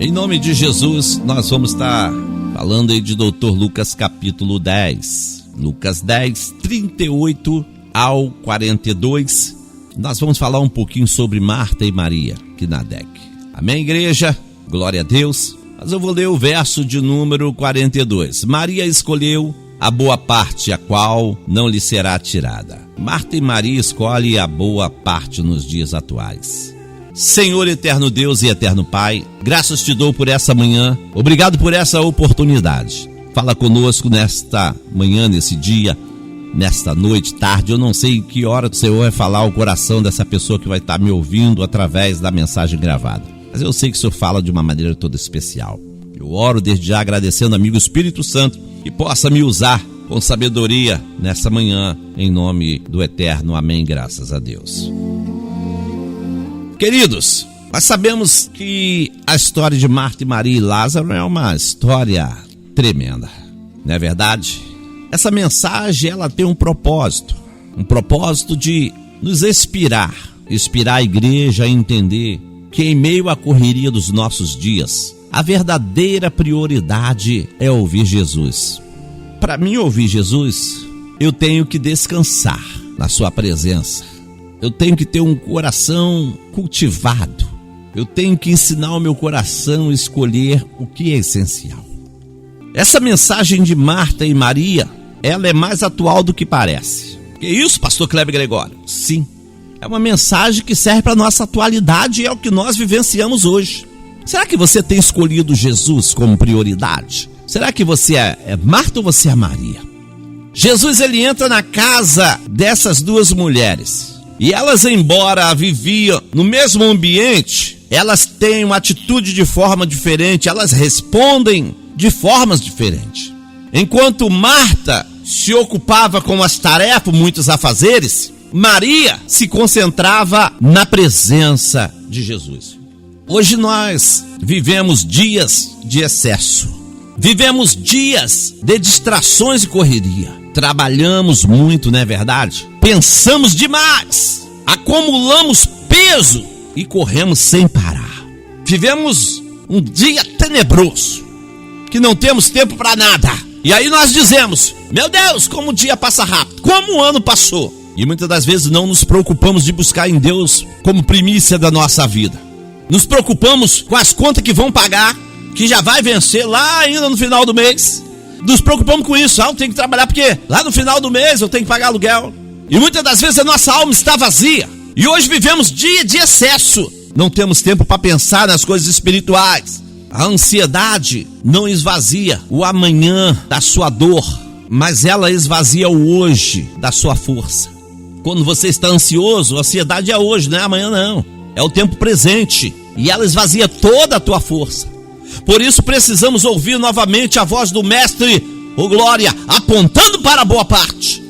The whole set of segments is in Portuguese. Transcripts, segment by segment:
Em nome de Jesus, nós vamos estar falando aí de Dr. Lucas capítulo 10. Lucas 10, 38 ao 42. Nós vamos falar um pouquinho sobre Marta e Maria, aqui na DEC. Amém, igreja? Glória a Deus. Mas eu vou ler o verso de número 42. Maria escolheu a boa parte, a qual não lhe será tirada. Marta e Maria escolhem a boa parte nos dias atuais. Senhor eterno Deus e eterno Pai, graças te dou por essa manhã, obrigado por essa oportunidade. Fala conosco nesta manhã, nesse dia, nesta noite, tarde, eu não sei em que hora o Senhor vai falar ao coração dessa pessoa que vai estar me ouvindo através da mensagem gravada. Mas eu sei que o Senhor fala de uma maneira toda especial. Eu oro desde já agradecendo, amigo Espírito Santo, que possa me usar com sabedoria nessa manhã, em nome do Eterno. Amém, graças a Deus. Queridos, nós sabemos que a história de Marta e Maria e Lázaro é uma história tremenda, não é verdade? Essa mensagem, ela tem um propósito de nos inspirar a igreja a entender que em meio à correria dos nossos dias, a verdadeira prioridade é ouvir Jesus. Para mim ouvir Jesus, eu tenho que descansar na sua presença. Eu tenho que ter um coração cultivado. Eu tenho que ensinar o meu coração a escolher o que é essencial. Essa mensagem de Marta e Maria, ela é mais atual do que parece. Que isso, pastor Kleber Gregório? Sim. É uma mensagem que serve para a nossa atualidade e é o que nós vivenciamos hoje. Será que você tem escolhido Jesus como prioridade? Será que você é Marta ou você é Maria? Jesus, ele entra na casa dessas duas mulheres. E elas, embora viviam no mesmo ambiente, elas têm uma atitude de forma diferente, elas respondem de formas diferentes. Enquanto Marta se ocupava com as tarefas, muitos afazeres, Maria se concentrava na presença de Jesus. Hoje nós vivemos dias de excesso, vivemos dias de distrações e correria. Trabalhamos muito, não é verdade? Pensamos demais, acumulamos peso e corremos sem parar. Vivemos um dia tenebroso, que não temos tempo para nada. E aí nós dizemos, meu Deus, como o dia passa rápido, como o ano passou. E muitas das vezes não nos preocupamos de buscar em Deus como primícia da nossa vida. Nos preocupamos com as contas que vão pagar, que já vai vencer lá ainda no final do mês. Nos preocupamos com isso, eu tenho que trabalhar porque lá no final do mês eu tenho que pagar aluguel. E muitas das vezes a nossa alma está vazia. E hoje vivemos dia de excesso. Não temos tempo para pensar nas coisas espirituais. A ansiedade não esvazia o amanhã da sua dor, mas ela esvazia o hoje da sua força. Quando você está ansioso, a ansiedade é hoje, não é amanhã não. É o tempo presente. E ela esvazia toda a tua força. Por isso precisamos ouvir novamente a voz do Mestre, ô Glória, apontando para a boa parte.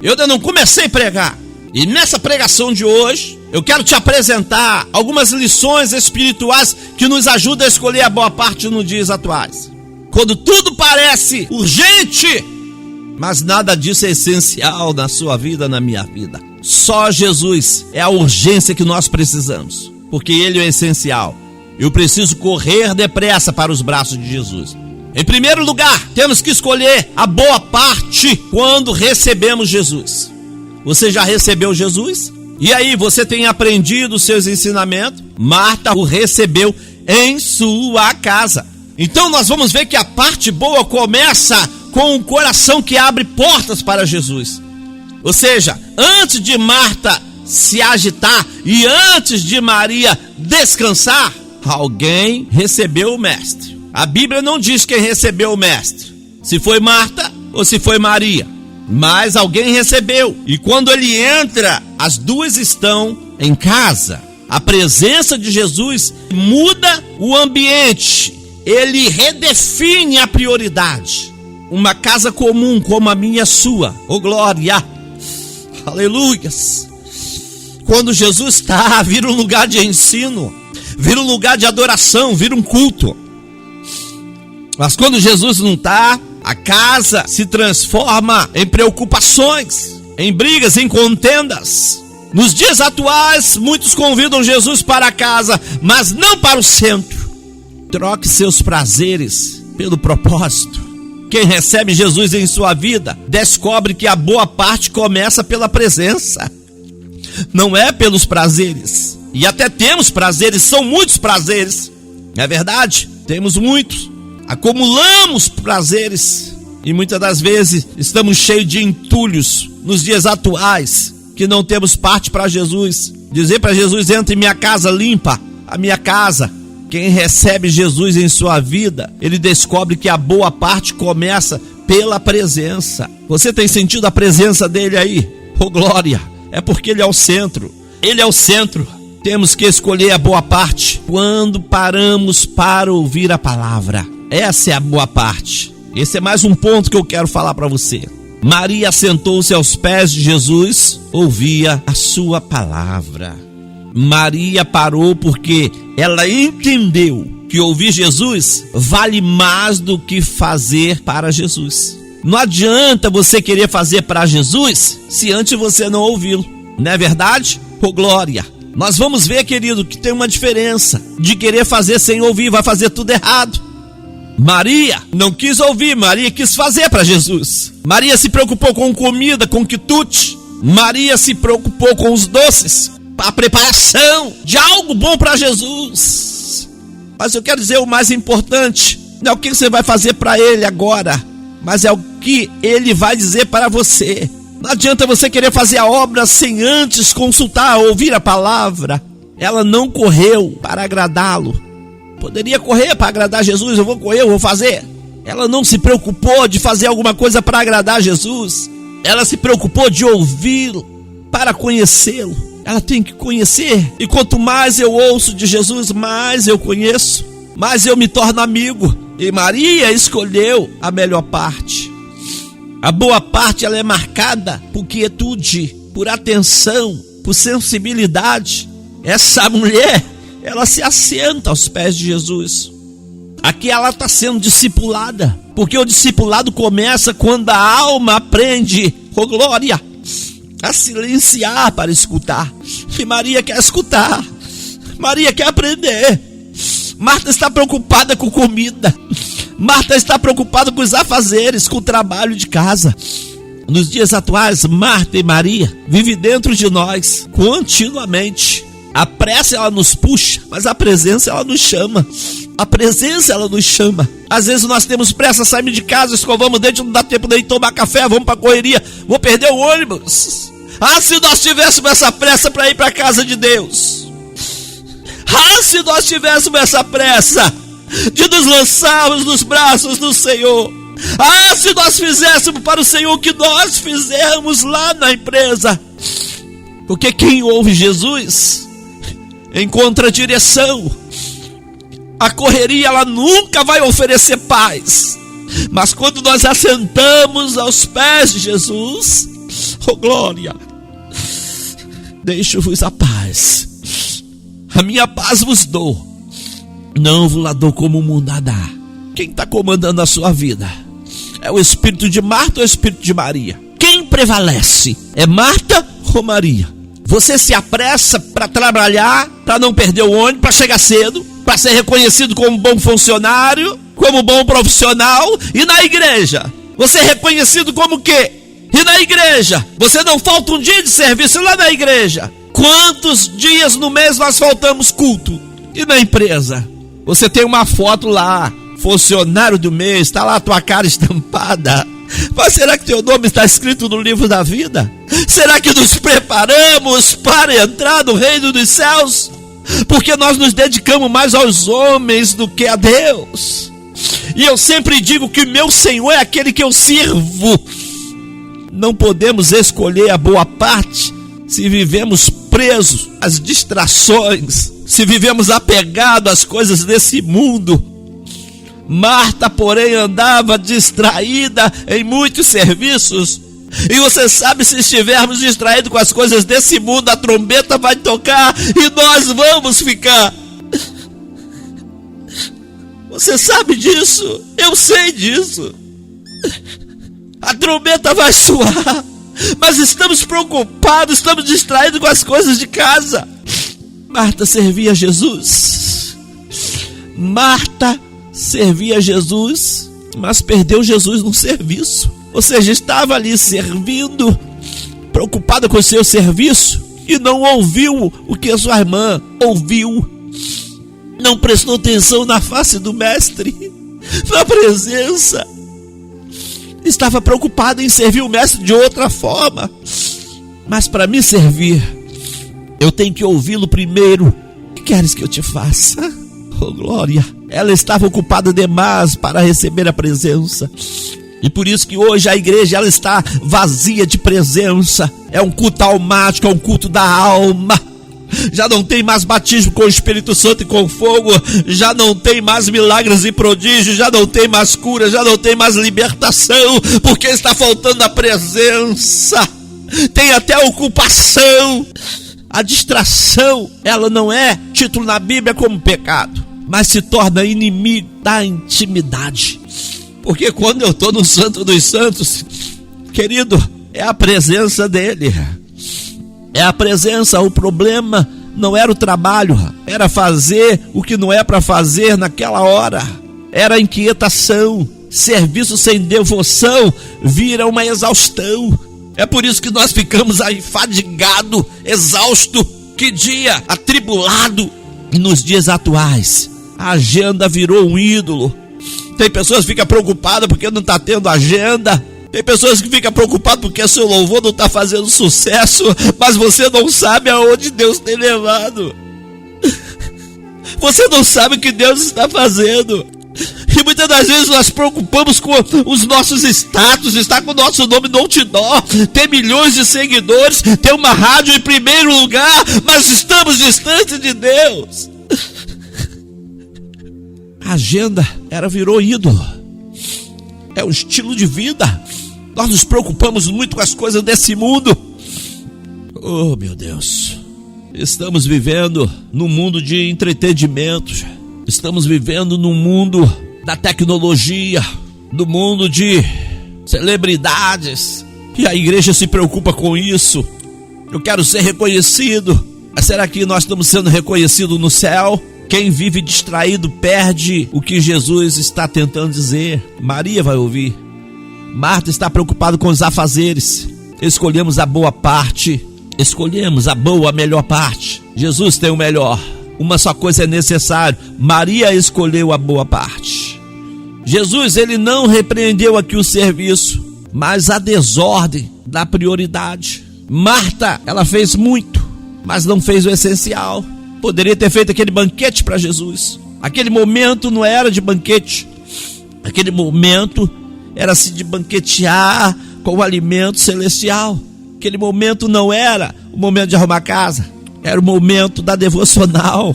Eu ainda não comecei a pregar. E nessa pregação de hoje, eu quero te apresentar algumas lições espirituais que nos ajudam a escolher a boa parte nos dias atuais. Quando tudo parece urgente, mas nada disso é essencial na sua vida, na minha vida. Só Jesus é a urgência que nós precisamos, porque Ele é o essencial. Eu preciso correr depressa para os braços de Jesus. Em primeiro lugar, temos que escolher a boa parte quando recebemos Jesus. Você já recebeu Jesus? E aí, você tem aprendido os seus ensinamentos? Marta o recebeu em sua casa. Então nós vamos ver que a parte boa começa com um coração que abre portas para Jesus. Ou seja, antes de Marta se agitar e antes de Maria descansar, alguém recebeu o Mestre. A Bíblia não diz quem recebeu o Mestre, se foi Marta ou se foi Maria, mas alguém recebeu. E quando ele entra, as duas estão em casa. A presença de Jesus muda o ambiente, ele redefine a prioridade. Uma casa comum como a minha e a sua, ô glória, aleluias. Quando Jesus está, vira um lugar de ensino, vira um lugar de adoração, vira um culto. Mas quando Jesus não está, a casa se transforma em preocupações, em brigas, em contendas. Nos dias atuais, muitos convidam Jesus para a casa, mas não para o centro. Troque seus prazeres pelo propósito. Quem recebe Jesus em sua vida descobre que a boa parte começa pela presença, não é pelos prazeres. E até temos prazeres, são muitos prazeres, não é verdade? Temos muitos, acumulamos prazeres e muitas das vezes estamos cheios de entulhos nos dias atuais, que não temos parte para Jesus. Dizer para Jesus: entre em minha casa, limpa a minha casa. Quem recebe Jesus em sua vida, ele descobre que a boa parte começa pela presença. Você tem sentido a presença dele aí? Oh glória! É porque ele é o centro. Ele é o centro. Temos que escolher a boa parte quando paramos para ouvir a palavra. Essa é a boa parte. Esse é mais um ponto que eu quero falar para você. Maria sentou-se aos pés de Jesus, ouvia a sua palavra. Maria parou porque ela entendeu que ouvir Jesus vale mais do que fazer para Jesus. Não adianta você querer fazer para Jesus se antes você não ouvi-lo. Não é verdade? Oh glória! Nós vamos ver, querido, que tem uma diferença de querer fazer sem ouvir, vai fazer tudo errado. Maria não quis ouvir, Maria quis fazer para Jesus. Maria se preocupou com comida, com quitute. Maria se preocupou com os doces, a preparação de algo bom para Jesus. Mas eu quero dizer o mais importante, não é o que você vai fazer para ele agora, mas é o que ele vai dizer para você. Não adianta você querer fazer a obra sem antes consultar, ouvir a palavra. Ela não correu para agradá-lo. Poderia correr para agradar Jesus, eu vou correr, eu vou fazer. Ela não se preocupou de fazer alguma coisa para agradar Jesus. Ela se preocupou de ouvi-lo, para conhecê-lo. Ela tem que conhecer. E quanto mais eu ouço de Jesus, mais eu conheço, mais eu me torno amigo. E Maria escolheu a melhor parte. A boa parte, ela é marcada por quietude, por atenção, por sensibilidade. Essa mulher, ela se assenta aos pés de Jesus. Aqui ela está sendo discipulada, porque o discipulado começa quando a alma aprende, oh glória, a silenciar para escutar. E Maria quer escutar, Maria quer aprender. Marta está preocupada com comida, Marta está preocupada com os afazeres, com o trabalho de casa. Nos dias atuais, Marta e Maria vivem dentro de nós continuamente. A pressa ela nos puxa, mas a presença ela nos chama. A presença ela nos chama. Às vezes nós temos pressa, saímos de casa, escovamos o dente, não dá tempo nem de tomar café, vamos para a correria, vou perder o ônibus. Ah, se nós tivéssemos essa pressa para ir para a casa de Deus. Ah, se nós tivéssemos essa pressa de nos lançarmos nos braços do Senhor. Ah, se nós fizéssemos para o Senhor o que nós fizemos lá na empresa. Porque quem ouve Jesus encontra direção. A correria ela nunca vai oferecer paz. Mas quando nós assentamos aos pés de Jesus, oh glória, deixo-vos a paz. A minha paz vos dou. Não vos la dou como o mundo a dá. Quem está comandando a sua vida? É o espírito de Marta ou o espírito de Maria? Quem prevalece? É Marta ou Maria? Você se apressa para trabalhar, para não perder o ônibus, para chegar cedo, para ser reconhecido como bom funcionário, como bom profissional. E na igreja, você é reconhecido como o quê? E na igreja, você não falta um dia de serviço lá na igreja. Quantos dias no mês nós faltamos culto? E na empresa, você tem uma foto lá, funcionário do mês, está lá a tua cara estampada. Mas será que teu nome está escrito no livro da vida? Será que nos preparamos para entrar no reino dos céus? Porque nós nos dedicamos mais aos homens do que a Deus. E eu sempre digo que meu Senhor é aquele que eu sirvo. Não podemos escolher a boa parte se vivemos presos às distrações, se vivemos apegados às coisas desse mundo. Marta, porém, andava distraída em muitos serviços. E você sabe, se estivermos distraídos com as coisas desse mundo, a trombeta vai tocar e nós vamos ficar. Você sabe disso? Eu sei disso. A trombeta vai soar, mas estamos preocupados, estamos distraídos com as coisas de casa. Marta servia a Jesus. Marta servia Jesus, mas perdeu Jesus no serviço. Ou seja, estava ali servindo, preocupada com o seu serviço, e não ouviu o que a sua irmã ouviu. Não prestou atenção na face do mestre, na presença. Estava preocupada em servir o mestre de outra forma. Mas para me servir, eu tenho que ouvi-lo primeiro. O que queres que eu te faça? Oh, glória! Ela estava ocupada demais para receber a presença. E por isso que hoje a igreja ela está vazia de presença. É um culto almático, é um culto da alma. Já não tem mais batismo com o Espírito Santo e com fogo. Já não tem mais milagres e prodígios. Já não tem mais cura. Já não tem mais libertação. Porque está faltando a presença. Tem até ocupação. A distração, ela não é título na Bíblia como pecado, mas se torna inimigo da intimidade. Porque quando eu estou no Santo dos Santos, querido, é a presença dele. É a presença. O problema não era o trabalho, era fazer o que não é para fazer naquela hora. Era a inquietação. Serviço sem devoção vira uma exaustão. É por isso que nós ficamos aí fadigado, exausto, que dia atribulado. E nos dias atuais, a agenda virou um ídolo. Tem pessoas que ficam preocupadas porque não está tendo agenda. Tem pessoas que ficam preocupadas porque seu louvor não está fazendo sucesso. Mas você não sabe aonde Deus tem levado. Você não sabe o que Deus está fazendo. E muitas das vezes nós preocupamos com os nossos status, estar com o nosso nome no outdoor, ter milhões de seguidores, ter uma rádio em primeiro lugar, mas estamos distantes de Deus. A agenda virou ídolo. É um estilo de vida. Nós nos preocupamos muito com as coisas desse mundo. Oh, meu Deus. Estamos vivendo num mundo de entretenimento. Estamos vivendo num mundo da tecnologia, do mundo de celebridades. E a igreja se preocupa com isso. Eu quero ser reconhecido. Mas será que nós estamos sendo reconhecidos no céu? Quem vive distraído perde o que Jesus está tentando dizer. Maria vai ouvir. Marta está preocupada com os afazeres. Escolhemos a boa parte. Escolhemos a boa, a melhor parte. Jesus tem o melhor. Uma só coisa é necessário. Maria escolheu a boa parte. Jesus, ele não repreendeu aqui o serviço, mas a desordem da prioridade. Marta, ela fez muito, mas não fez o essencial. Poderia ter feito aquele banquete para Jesus. Aquele momento não era de banquete. Aquele momento era-se de banquetear com o alimento celestial. Aquele momento não era o momento de arrumar casa. Era o momento da devocional,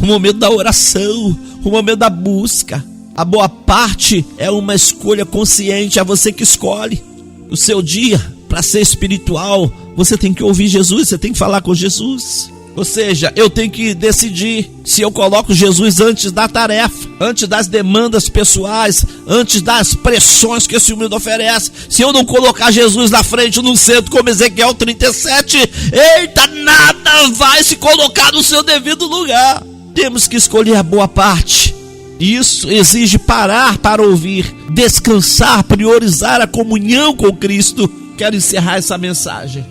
o momento da oração, o momento da busca. A boa parte é uma escolha consciente, é você que escolhe. O seu dia, para ser espiritual, você tem que ouvir Jesus, você tem que falar com Jesus. Ou seja, eu tenho que decidir se eu coloco Jesus antes da tarefa, antes das demandas pessoais, antes das pressões que esse mundo oferece. Se eu não colocar Jesus na frente no centro, como Ezequiel 37, eita, nada vai se colocar no seu devido lugar. Temos que escolher a boa parte. Isso exige parar para ouvir, descansar, priorizar a comunhão com Cristo. Quero encerrar essa mensagem.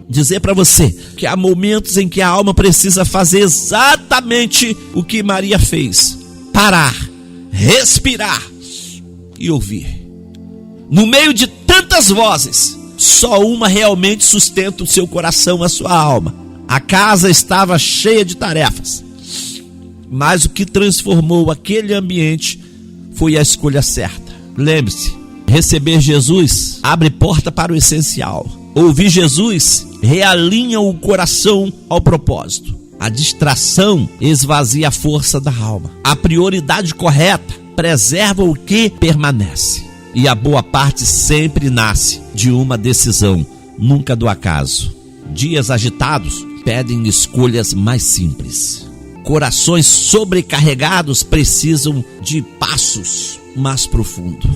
Dizer para você que há momentos em que a alma precisa fazer exatamente o que Maria fez. Parar, respirar e ouvir. No meio de tantas vozes, só uma realmente sustenta o seu coração, a sua alma. A casa estava cheia de tarefas, mas o que transformou aquele ambiente foi a escolha certa. Lembre-se, receber Jesus abre porta para o essencial. Ouvir Jesus realinha o coração ao propósito. A distração esvazia a força da alma. A prioridade correta preserva o que permanece. E a boa parte sempre nasce de uma decisão, nunca do acaso. Dias agitados pedem escolhas mais simples. Corações sobrecarregados precisam de passos mais profundos.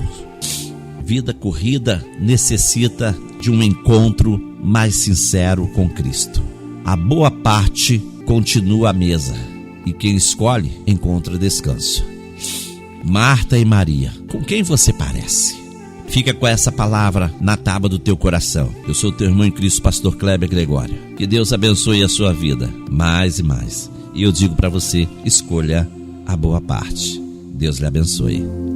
Vida corrida necessita de um encontro mais sincero com Cristo. A boa parte continua à mesa. e quem escolhe encontra descanso. Marta e Maria, com quem você parece? Fica com essa palavra na tábua do teu coração. Eu sou teu irmão em Cristo, pastor Kleber Gregório. Que Deus abençoe a sua vida mais e mais. E eu digo para você, escolha a boa parte. Deus lhe abençoe.